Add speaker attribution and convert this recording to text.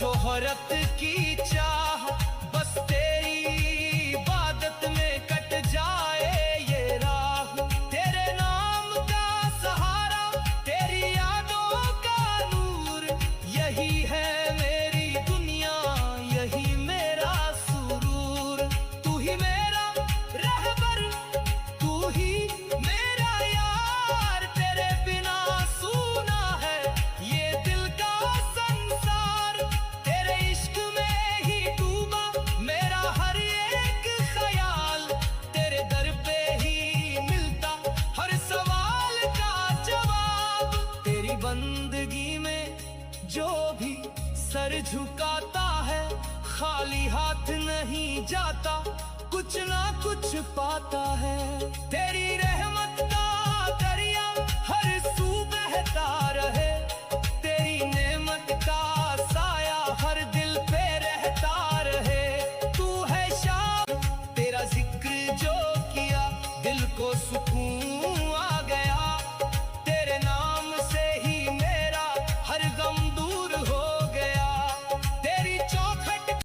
Speaker 1: शोहरत की चाह, बस तेरी इबादत में कट जाए ये राह। तेरे नाम का सहारा, तेरी यादों का नूर, यही है मेरी दुनिया, यही मेरा सुरूर। तू ही मेरा रहबर, तू ही मेरा यार, तेरे बिना सूना है ये दिल का संसार। तेरे इश्क में ही डूबा मेरा हर एक ख्याल, तेरे दर पे ही मिलता हर सवाल का जवाब। तेरी बंदगी में जो भी सर झुकाता है, खाली हाथ नहीं जाता, कुछ ना कुछ पाता है। तेरी रहमत का